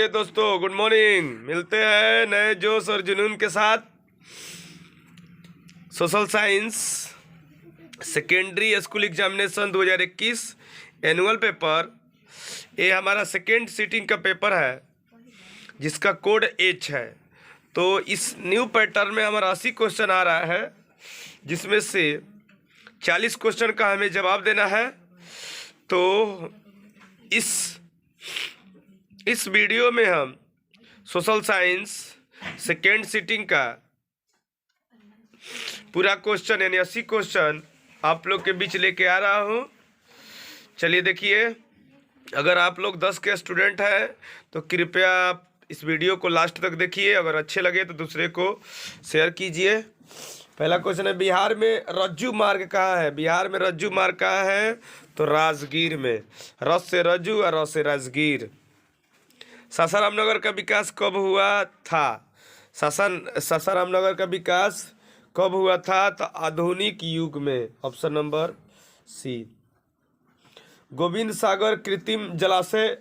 चलिए दोस्तों, good morning. मिलते हैं नए जोश और जुनून के साथ। Social science secondary school examination 2021 annual paper, ये हमारा सेकेंड सीटिंग का पेपर है जिसका कोड H है। तो इस न्यू पैटर्न में हमारा 80 क्वेश्चन आ रहा है, जिसमें से 40 क्वेश्चन का हमें जवाब देना है। तो इस वीडियो में हम सोशल साइंस सेकेंड सीटिंग का पूरा क्वेश्चन यानी 80 क्वेश्चन आप लोग के बीच लेके आ रहा हूँ। चलिए देखिए, अगर आप लोग 10 के स्टूडेंट हैं तो कृपया आप इस वीडियो को लास्ट तक देखिए। अगर अच्छे लगे तो दूसरे को शेयर कीजिए। पहला क्वेश्चन है, बिहार में रज्जू मार्ग कहाँ है? बिहार में रज्जू मार्ग कहाँ है? तो राजगीर में। रस से रज्जू और रस से राजगीर। सासाराम नगर का विकास कब हुआ था? सासाराम नगर का विकास कब हुआ था? तो आधुनिक युग में। Option number C. Govind Sagar कृत्रिम जलाशय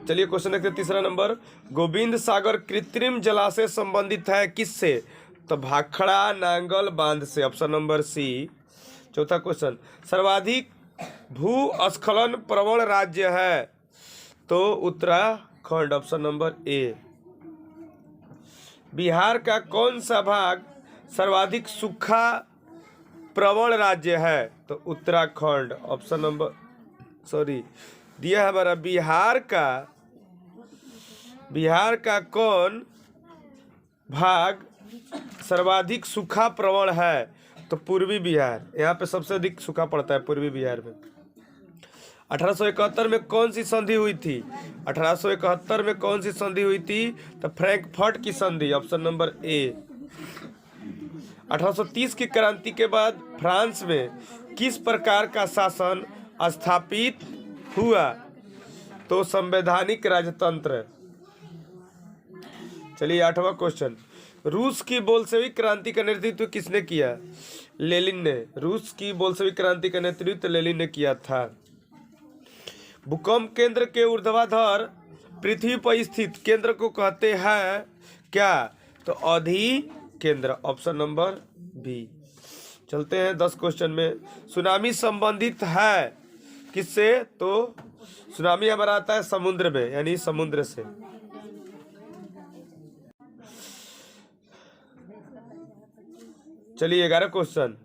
चलिए क्वेश्चन देखते हैं। तीसरा नंबर, गोविंद सागर कृत्रिम जलाशय संबंधित है किससे? तो भाखड़ा नांगल बांध से। Option number C. चौथा क्वेश्चन, सर्वाधिक भूस्खलन प्रवण राज्य है? तो Uttarakhand. Option number A. Bihar का कौन सा भाग सर्वाधिक सूखा प्रवण राज्य है? तो उत्तराखंड। ऑप्शन नंबर दिया है हमारा बिहार का कौन भाग सर्वाधिक सूखा प्रवण है? तो पूर्वी बिहार। यहाँ पे सबसे अधिक सूखा पड़ता है पूर्वी बिहार में। 1871 में कौन सी संधि हुई थी? 1871 में कौन सी संधि हुई थी? तो फ्रैंकफर्ट की संधि। ऑप्शन नंबर ए। 1830 की क्रांति के बाद फ्रांस में किस प्रकार का शासन स्थापित हुआ? तो संवैधानिक राजतंत्र। चलिए 8वां क्वेश्चन, रूस की बोल्शेविक क्रांति का नेतृत्व किसने किया? लेनिन ने। रूस की बोल्शेविक क्रांति का नेतृत्व लेनिन ने किया था। भूकंप केंद्र के ऊर्ध्वाधर पृथ्वी पर स्थित केंद्र को कहते हैं क्या? तो अधि केंद्र। Option number B. चलते हैं 10 क्वेश्चन में। सुनामी संबंधित है किससे? तो सुनामी हमारा आता है समुद्र में, यानी समुद्र से। चलिए 11 क्वेश्चन,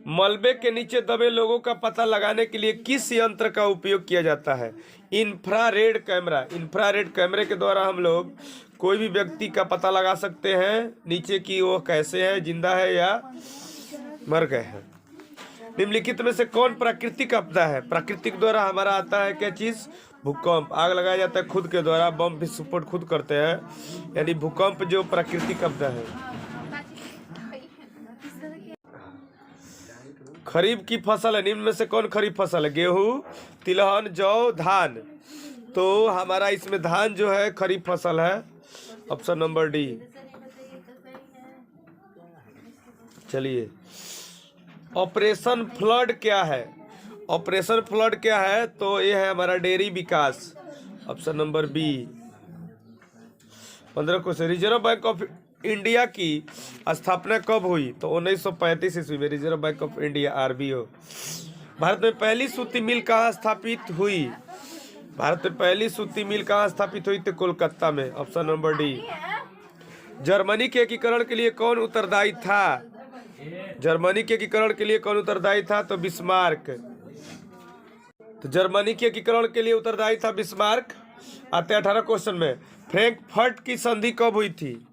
मलबे के नीचे दबे लोगों का पता लगाने के लिए किस यंत्र का उपयोग किया जाता है? Infrared camera. इंफ्रारेड कैमरे के द्वारा हम लोग कोई भी व्यक्ति का पता लगा सकते हैं नीचे की वो कैसे है, जिंदा है या मर गए हैं। निम्नलिखित में से कौन प्राकृतिक आपदा है? प्राकृतिक द्वारा हमारा आता है क्या चीज? भूकंप। आग लगाया जाता है खुद के द्वारा, बम विस्फोट खुद करते हैं, यानी भूकंप जो प्राकृतिक आपदा है। खरीफ की फसल है, निम्न में से कौन खरीफ फसल है? गेहूं, तिलहन, जौ, धान। तो हमारा इसमें धान जो है खरीफ फसल है। Option number D. चलिए, ऑपरेशन फ्लड क्या है? ऑपरेशन फ्लड क्या है? तो ये है हमारा डेयरी विकास। Option number B. 15 question, Reserve Bank of India की स्थापना कब हुई? तो 1935 ईस्वी में Reserve Bank of India RBO। Bharat में पहली सूती मिल कहाँ स्थापित हुई? भारत में पहली सूती मिल कहाँ स्थापित हुई? तो कोलकाता में। Option number D. जर्मनी के एकीकरण के लिए कौन उत्तरदायी था? जर्मनी के एकीकरण के लिए कौन उत्तरदायी था? तो बिस्मार्क। तो जर्मनी के एकीकरण के लिए उत्तरदायी था बिस्मार्क। आते 18 क्वेश्चन में, फ्रैंकफर्ट की संधि कब हुई थी?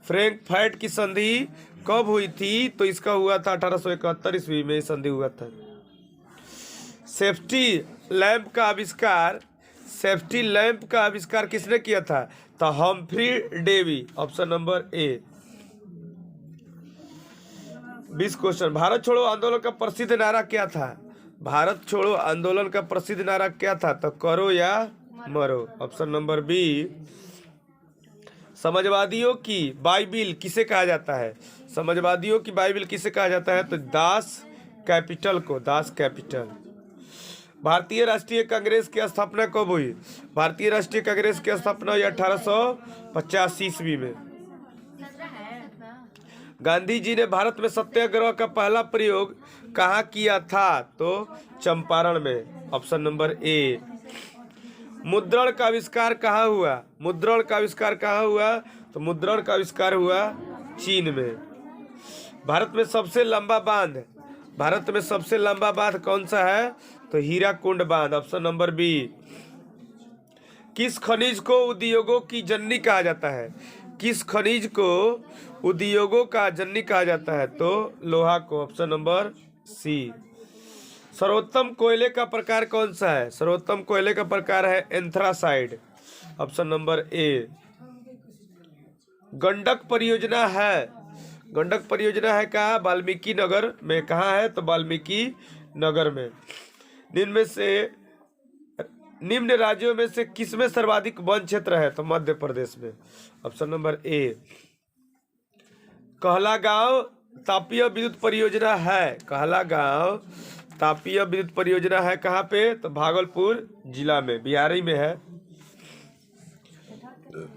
फ्रैंकफर्ट की संधि कब हुई थी? तो इसका हुआ था 1871 ईस्वी में संधि हुआ था। सेफ्टी लैंप का आविष्कार किसने किया था? तो Humphry Davy. Option number A. 20 question, Bharat छोड़ो आंदोलन का प्रसिद्ध नारा क्या था? भारत छोड़ो आंदोलन का प्रसिद्ध नारा क्या था? तो करो या मरो। Option number B. समाजवादियों की बाइबिल किसे कहा जाता है? समाजवादियों की बाइबिल किसे कहा जाता है? तो दास कैपिटल को। Das Kapital. भारतीय राष्ट्रीय कांग्रेस की स्थापना कब हुई? भारतीय राष्ट्रीय कांग्रेस की स्थापना हुई 1885 ईस्वी में। गांधी जी ने भारत में सत्याग्रह का पहला प्रयोग कहाँ किया था? तो चंपारण में, ऑप्शन नंबर ए। मुद्रण का आविष्कार कहाँ हुआ? मुद्रण का आविष्कार कहाँ हुआ? तो मुद्रण का आविष्कार हुआ चीन में। भारत में सबसे लंबा बांध, भारत में सबसे लंबा बांध कौन सा है? तो हीराकुंड बांध, ऑप्शन नंबर बी। किस खनिज को उद्योगों की जननी कहा जाता है? किस खनिज को उद्योगों का जननी कहा जाता है? तो लोहा को, ऑप्शन नंबर सी। सर्वोत्तम कोयले का प्रकार कौन सा है? सर्वोत्तम कोयले का प्रकार है एंथ्रासाइड, ऑप्शन नंबर ए। गंडक परियोजना है, गंडक परियोजना है कहाँ? वाल्मीकि नगर में। कहाँ है? तो वाल्मीकि नगर में। निम्न राज्यों में से किसमें सर्वाधिक वन क्षेत्र है? तो मध्य प्रदेश में, ऑप्शन नंबर ए। कहला गांव तापीय विद्युत परियोजना है, कहला गांव तापीय विद्युत परियोजना है कहाँ पे? तो भागलपुर जिला में, बिहार में है।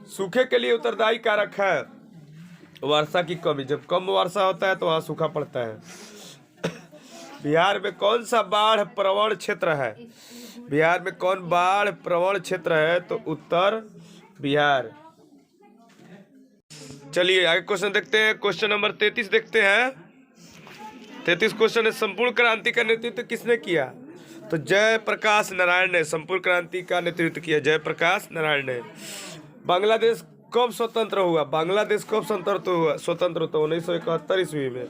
सूखे के लिए उत्तरदायी कारक है वर्षा की कमी। जब कम वर्षा होता है तो वहाँ सूखा पड़ता है। बिहार में कौन सा बाढ़ प्रवण क्षेत्र है? बिहार में कौन बाढ़ प्रवण क्षेत्र है? तो उत्तर बिहार। चलिए आगे क्वेश्चन देखते हैं। क्वेश्चन नंबर 33 देखते हैं। 33 क्वेश्चन है, संपूर्ण क्रांति का नेतृत्व किसने किया? तो जयप्रकाश नारायण ने संपूर्ण क्रांति का नेतृत्व किया, जयप्रकाश नारायण ने। बांग्लादेश कब स्वतंत्र हुआ? बांग्लादेश कब स्वतंत्र हुआ? 1971 ईस्वी में।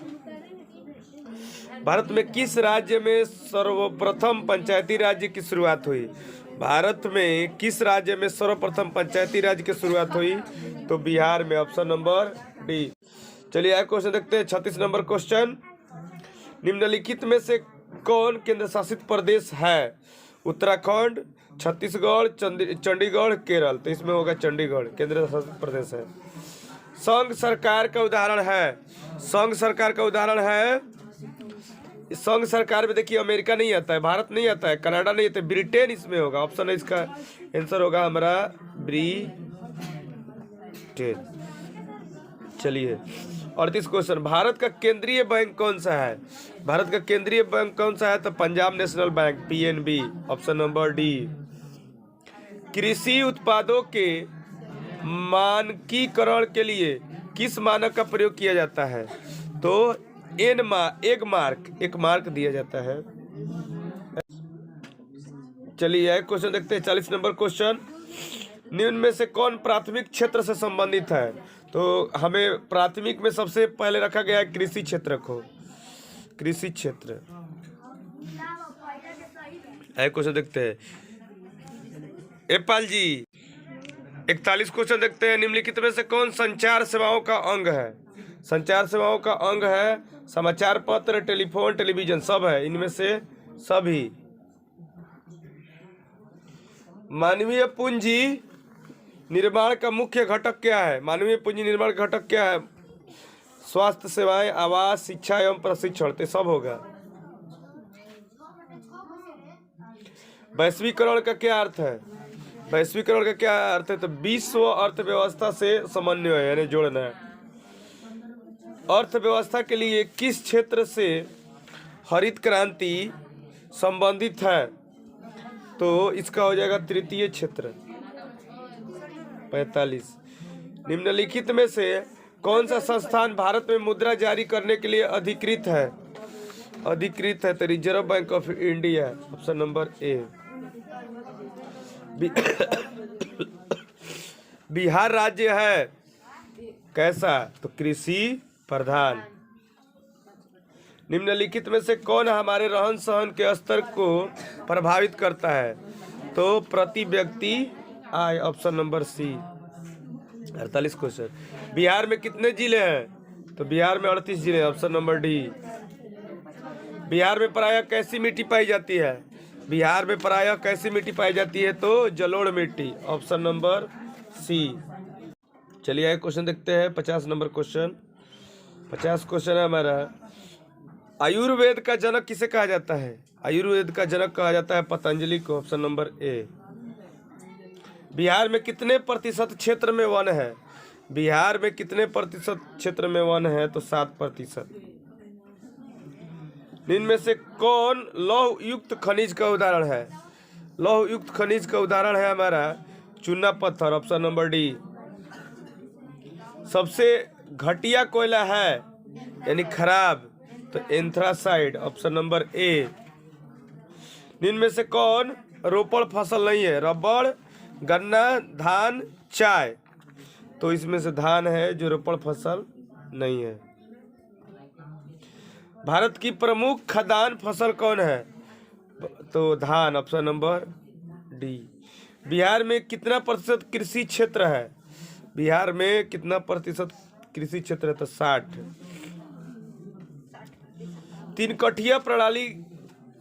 भारत में किस राज्य में सर्वप्रथम पंचायती राज्य की शुरुआत हुई? भारत में किस राज्य में सर्वप्रथम पंचायती राज्य की शुरुआत हुई? तो बिहार में, ऑप्शन नंबर डी। चलिए आगे क्वेश्चन देखते हैं। 36 नंबर क्वेश्चन, निम्नलिखित में से कौन केंद्र शासित प्रदेश है? उत्तराखंड, छत्तीसगढ़, चंडीगढ़, केरल। तो इसमें होगा चंडीगढ़ केंद्र शासित प्रदेश है। संघ सरकार का उदाहरण है, संघ सरकार का उदाहरण है। संघ सरकार में देखिए अमेरिका नहीं आता है, भारत नहीं आता है, कनाडा नहीं आता है, ब्रिटेन इसमें होगा। ऑप्शन है इसका आंसर होगा हमारा ब्रिटेन। चलिए 38 क्वेश्चन, भारत का केंद्रीय बैंक कौन सा है? भारत का केंद्रीय बैंक कौन सा है? तो Punjab national bank, PNB, option number D. कृषि उत्पादों के मानकीकरण के लिए किस मानक का प्रयोग किया जाता है? तो एक मार्क दिया जाता है। चलिए क्वेश्चन देखते हैं। 40 नंबर क्वेश्चन, निम्न में से कौन प्राथमिक क्षेत्र से संबंधित है? तो हमें प्राथमिक में सबसे पहले रखा गया है कृषि क्षेत्र को, कृषि क्षेत्र। क्वेश्चन देखते हैं एपाल जी। 41 क्वेश्चन देखते हैं, निम्नलिखित में से कौन संचार सेवाओं का अंग है? संचार सेवाओं का अंग है समाचार पत्र, टेलीफोन, टेलीविजन, सब है इनमें से सभी। मानवीय पूंजी निर्माण का मुख्य घटक क्या है? मानवीय पूंजी निर्माण का घटक क्या है? स्वास्थ्य सेवाएं, आवास, शिक्षा एवं प्रशिक्षण, तो सब होगा। वैश्वीकरण का क्या अर्थ है? वैश्वीकरण का क्या अर्थ है? तो विश्व अर्थव्यवस्था से समन्वय है, यानी जोड़ना है। अर्थव्यवस्था के लिए किस क्षेत्र से हरित क्रांति संबंधित है? तो इसका हो जाएगा तृतीय क्षेत्र। 45, निम्नलिखित में से कौन सा संस्थान भारत में मुद्रा जारी करने के लिए अधिकृत है? अधिकृत है तो reserve Bank of India, option number A. Bihar राज्य है कैसा? तो कृषि प्रधान। निम्नलिखित में से कौन हमारे रहन सहन के स्तर को प्रभावित करता है? तो प्रति व्यक्ति आय, option number C. 48 question, Bihar में कितने जिले हैं? तो बिहार में 38 जिले, ऑप्शन नंबर डी। बिहार में प्रायः कैसी मिट्टी पाई जाती है? बिहार में प्रायः कैसी मिट्टी पाई जाती है? तो जलोढ़ मिट्टी, ऑप्शन नंबर सी। चलिए आगे क्वेश्चन देखते हैं। 50 नंबर क्वेश्चन, 50 क्वेश्चन है हमारा, आयुर्वेद का जनक किसे कहा जाता है? आयुर्वेद का जनक कहा जाता है पतंजलि को। Option number A. बिहार में कितने प्रतिशत क्षेत्र में वन है? बिहार में कितने प्रतिशत क्षेत्र में वन है? तो 7%। इनमें से कौन लौह युक्त खनिज का उदाहरण है? लौह युक्त खनिज का उदाहरण है हमारा चूना पत्थर। Option number D. सबसे घटिया कोयला है यानी खराब तो एंथ्रासाइड। ऑप्शन नंबर ए। इनमें से कौन रोपण फसल नहीं है? रबड़, गन्ना, धान, चाय। तो इसमें से धान है जो रोपण फसल नहीं है। भारत की प्रमुख खाद्यान्न फसल कौन है? तो धान। Option number D. बिहार में कितना प्रतिशत कृषि क्षेत्र है? बिहार में कितना प्रतिशत कृषि क्षेत्र है? तो 60। तीन कठिया प्रणाली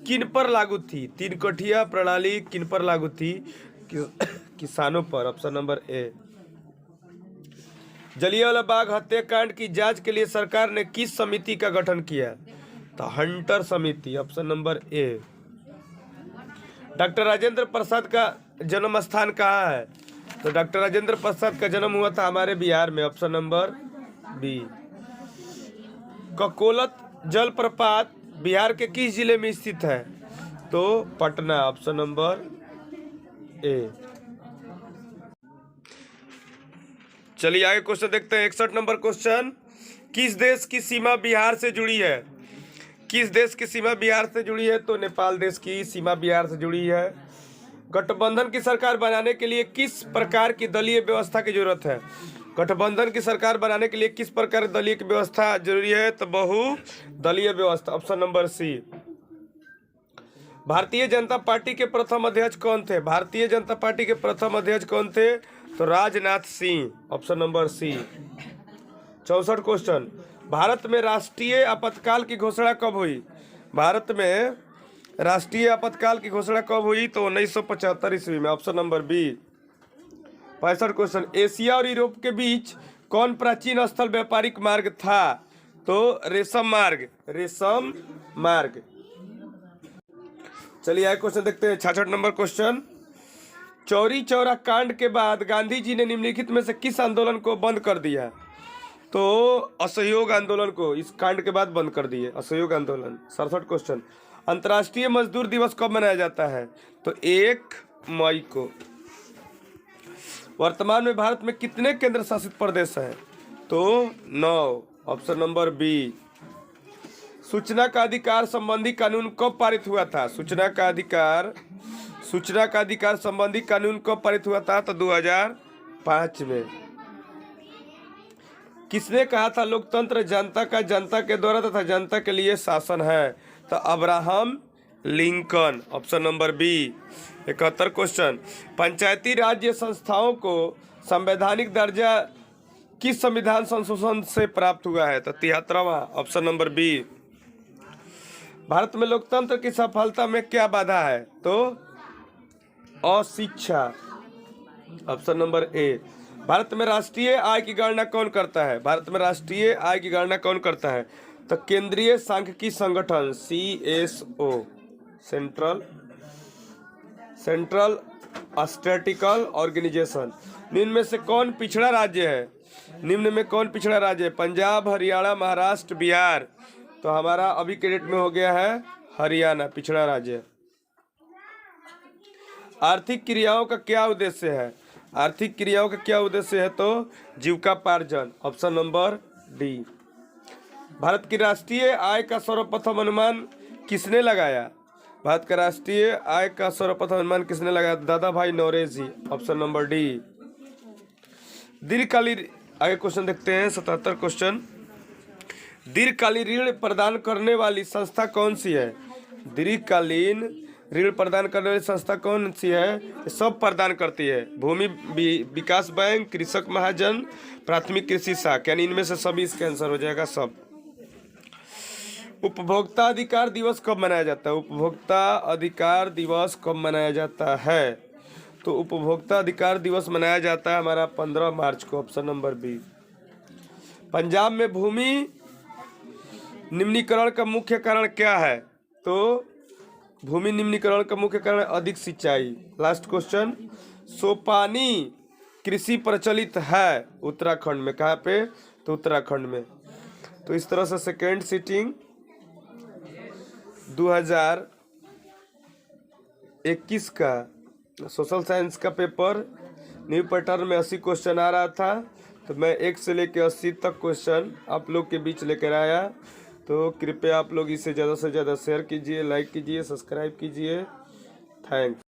किन पर लागू थी? तीन कठिया प्रणाली किन पर लागू थी? किसानों पर। Option number A. Jallianwala Bagh हत्याकांड की जांच के लिए सरकार ने किस समिति का गठन किया? तो हंटर समिति। Option number A. Doctor Rajendra Prasad का जन्म स्थान कहाँ है? तो डॉक्टर राजेंद्र प्रसाद का जन्म हुआ था हमारे बिहार में। Option number B. ककोलत जलप्रपात बिहार के किस जिले में स्थित है? तो पटना। ऑप्शन नंबर ए। चलिए आगे क्वेश्चन देखते हैं। 61 नंबर क्वेश्चन। किस देश की सीमा बिहार से जुड़ी है? किस देश की सीमा बिहार से जुड़ी है? तो नेपाल देश की सीमा बिहार से जुड़ी है। गठबंधन की सरकार बनाने के लिए किस प्रकार की दलीय व्यवस्था की जरूरत है? गठबंधन की सरकार बनाने के लिए किस प्रकार दलीय की व्यवस्था जरूरी है? तो बहुदलीय व्यवस्था। Option number C. Bharatiya Janata party के प्रथम अध्यक्ष कौन थे? भारतीय जनता पार्टी के प्रथम अध्यक्ष कौन थे? तो Rajnath Singh. Option number C. 64 question. Bharat में राष्ट्रीय आपातकाल की घोषणा कब हुई? भारत में राष्ट्रीय आपातकाल की घोषणा कब हुई? तो 1975 ईस्वी में। Option number B. 65 question. Asia और यूरोप के बीच कौन प्राचीन स्थल व्यापारिक मार्ग था? तो रेशम मार्ग। रेशम मार्ग। चलिए आगे क्वेश्चन देखते हैं। 66 नंबर क्वेश्चन। चौरी चौरा कांड के बाद गांधी जी ने निम्नलिखित में से किस आंदोलन को बंद कर दिया? तो असहयोग आंदोलन को इस कांड के बाद बंद कर दिए। असहयोग आंदोलन। 67 क्वेश्चन। अंतर्राष्ट्रीय मजदूर दिवस कब मनाया जाता है? तो 1 मई को। वर्तमान में भारत में कितने केंद्र शासित प्रदेश हैं? तो 9। Option number B. सूचना का अधिकार संबंधी कानून कब पारित हुआ था? सूचना का अधिकार संबंधी कानून कब पारित हुआ था? तो 2005 में। किसने कहा था लोकतंत्र जनता का जनता के द्वारा तथा जनता के लिए शासन है? तो Abraham Lincoln. Option number B. 71 question. Panchayati राज्य संस्थाओं को संवैधानिक दर्जा किस संविधान संशोधन से प्राप्त हुआ है? तो 73वां। Option number B. भारत में लोकतंत्र की सफलता में क्या बाधा है? तो अशिक्षा। ऑप्शन नंबर ए। भारत में राष्ट्रीय आय की गणना कौन करता है? भारत में राष्ट्रीय आय की गणना कौन करता है? तो केंद्रीय सांख्यिकी संगठन CSO। Central statistical organisation. निम्न में से कौन पिछड़ा राज्य है? निम्न में कौन पिछड़ा राज्य है? पंजाब, हरियाणा, महाराष्ट्र, बिहार। तो हमारा अभी क्रेडिट में हो गया है हरियाणा पिछड़ा राज्य। आर्थिक क्रियाओं का क्या उद्देश्य है? आर्थिक क्रियाओं का क्या उद्देश्य है? तो जीविकोपार्जन। Option number D. भारत की राष्ट्रीय आय का सर्वप्रथम अनुमान किसने लगाया? भारत का राष्ट्रीय आय का सर्वप्रथम अनुमान किसने लगाया? दादा भाई नौरोजी। Option number D. दीर्घकालीन। आगे क्वेश्चन देखते हैं। 77 क्वेश्चन। दीर्घकालीन ऋण प्रदान करने वाली संस्था कौन सी है? दीर्घकालीन ऋण प्रदान करने वाली संस्था कौन सी है? सब प्रदान करती है। भूमि विकास बैंक, कृषक महाजन, प्राथमिक कृषि साख। यानी इनमें से सभी इसका आंसर हो जाएगा सब। उपभोक्ता अधिकार दिवस कब मनाया जाता है? उपभोक्ता अधिकार दिवस कब मनाया जाता है? तो उपभोक्ता अधिकार दिवस मनाया जाता है हमारा 15 मार्च को। Option number B. पंजाब में भूमि निम्नीकरण का मुख्य कारण क्या है? तो भूमि निम्नीकरण का मुख्य कारण अधिक सिंचाई। लास्ट क्वेश्चन, सोपानी कृषि प्रचलित है उत्तराखंड में, कहाँ पे? तो उत्तराखंड में। तो इस तरह से सेकेंड सीटिंग 2021 का सोशल साइंस का पेपर न्यू पैटर्न में 80 क्वेश्चन आ रहा था, तो मैं 1 से लेकर 80 तक क्वेश्चन आप लोग के बीच लेकर आया। तो कृपया आप लोग इसे ज़्यादा से ज़्यादा शेयर कीजिए, लाइक कीजिए, सब्सक्राइब कीजिए। थैंक्स।